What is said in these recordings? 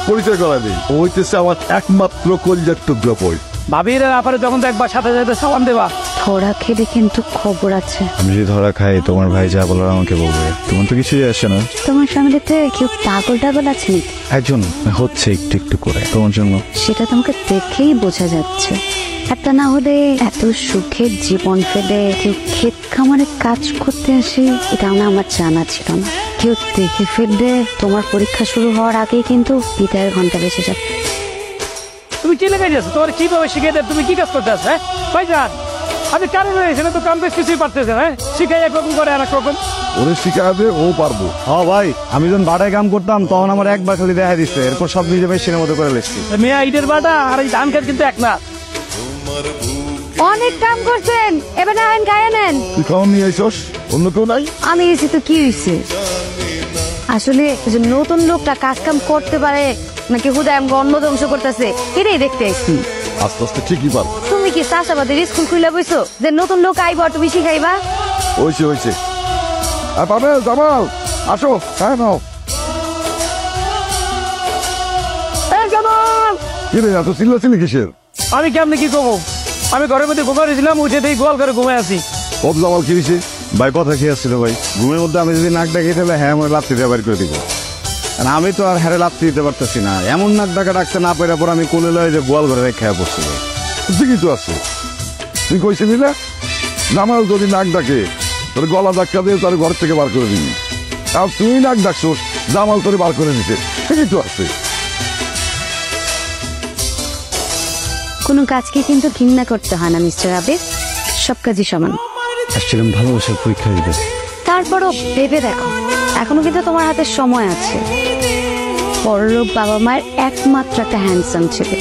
পরিচয় করা দিই। ও হইতেছে আমার একমাত্র কলিজার টুকরো বই। ভাবির ব্যাপারে যখন একবার সাথে সাথে সালাম দেবা। ধরা খেলে কিন্তু খবর আছে। আমি যদি ধরা খাই তোমার ভাই যা বলার আমাকে বলবে। তোমার তো কিছুই আসে না। তোমার ফ্যামিলিতে কেউ পাগল টাগল আছে নাকি? একজন হচ্ছে একটু একটু করে তোমার জন্য। সেটা তোমাকে দেখেই বোঝা যাচ্ছে। একটা না হলে এত সুখের জীবন ফেলে কেউ ক্ষেত খামারে কাজ করতে আসে, এটাও না আমার জানা ছিল না। কেউ দেখে ফেললে তোমার পরীক্ষা শুরু হওয়ার আগেই কিন্তু বিদায়ের ঘন্টা বেঁচে যাবে। তুমি কি লেগে যাচ্ছ? তোমার কিভাবে শিখে দেব? তুমি কি কাজ করতে আছো? হ্যাঁ ভাইজান, আপনি কারণ এখানে তো কাম বেশ কিছুই পারতেছেন। হ্যাঁ শিখাই একরকম করে আর এক রকম। ওরে শিখাবে, ও পারবো। হ্যাঁ ভাই, আমি যখন বাটায় কাম করতাম তখন আমার একবার খালি দেখা দিচ্ছে, এরপর সব নিজে মেশিনের মতো করে লেখছি। মেয়া ইটের বাটা আর এই ধান খেত কিন্তু এক না। অনেক কাম করছেন, এবার আইন গায়ে নেন। তুই খাওয়ান নিয়ে আইসস, অন্য কেউ নাই? আমি এসে তো কি হয়েছে? আসলে যে নতুন লোকটা কাজ কাম করতে পারে নাকি হুদা আমাকে অন্ন ধ্বংস করতেছে এটাই দেখতে আসছি। আস্তে আস্তে ঠিকই পারবো। তুমি কি চাষাবাদের স্কুল খুলে বইছো যে নতুন লোক আইব তুমি শিখাইবা? হয়েছে হয়েছে। আর পাবে জামাল, আসো, হ্যাঁ নাও। কি রে, এত চিল্লাচিল্লি কিসের? আমি কেমনি কি করবো? আমি ঘরের মধ্যে ঘুমাইছিলাম, উঠে দিয়ে গোয়াল করে ঘুমাই আছি। কব জামাল, কি হয়েছে? ভাই কথা কি আসছিল ভাই? ঘুমের মধ্যে আমি যদি নাক ডাকি তাহলে হ্যাঁ আমার লাত্তি দিয়ে বাইর করে দিব। আর আমি তো আর হ্যারে লাত্তি দিতে পারতেছি না। এমন নাক ডাকা ডাকতে না পেরে পর আমি কোলে লয়ে যে গোয়াল ঘরে খেয়ে পড়ছি ভাই। ঠিকই তো আছে। তুই কইছিলি না জামাল যদি নাক ডাকে তোর গলা ধাক্কা দিয়ে তার ঘর থেকে বার করে দিবি। আর তুই নাক ডাকছোস, জামাল তোরে বার করে নিতে। ঠিকই তো আছে। কোনো কাজকে কিন্তু ঘৃণা করতে হয় না মিস্টার আবির, সব কাজই সমান। আসছিলাম ভালোবাসার পরীক্ষা দিতে। তারপরও ভেবে দেখো, এখনো কিন্তু তোমার হাতে সময় আছে। পরলোক বাবা মায়ের একমাত্র একটা হ্যান্ডসাম ছেলে,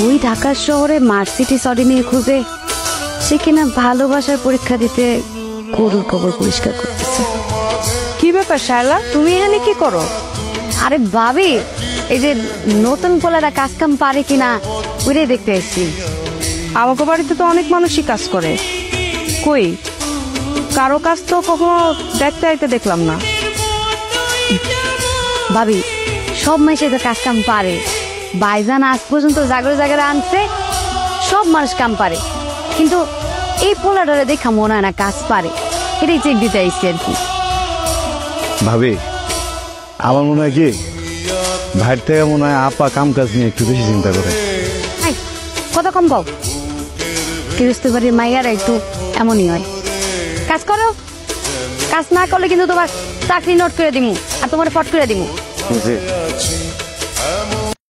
ওই ঢাকার শহরে মার্সিডিজ অডি নিয়ে খুঁজে সে কিনা ভালোবাসার পরীক্ষা দিতে গরুর কবর পরিষ্কার করতেছে। কি ব্যাপার শায়লা, তুমি এখানে কি করো? আরে ভাবি, এই যে নতুন পোলারা কাজ কাম পারে কিনা ওইটাই দেখতে এসেছি। আমাকে বাড়িতে তো অনেক মানুষই কাজ করে, কই কারো কাজ তো কখনো দেখতে আইতে দেখলাম না। ভাবি, সব মাসে তো কাজ কাম পারে। ভাইজান আজ পর্যন্ত জাগরে জাগরে আনছে, সব মানুষ কাম পারে, কিন্তু এই পোলাটারে দেখা মনে হয় না কাজ পারে। এটাই চেক দিতে আইসি আর কি। ভাবি, আমার মনে হয় কি ভাইয়ের থেকে মনে হয় আপা কাম কাজ নিয়ে একটু বেশি চিন্তা করে। কত কম পাও? গৃহস্থ বাড়ির মাইয়ারা একটু এমনই হয়। কাজ করো, কাজ না করলে কিন্তু তোমার চাকরি নোট করে দিমু আর তোমার ফট করে দিমু।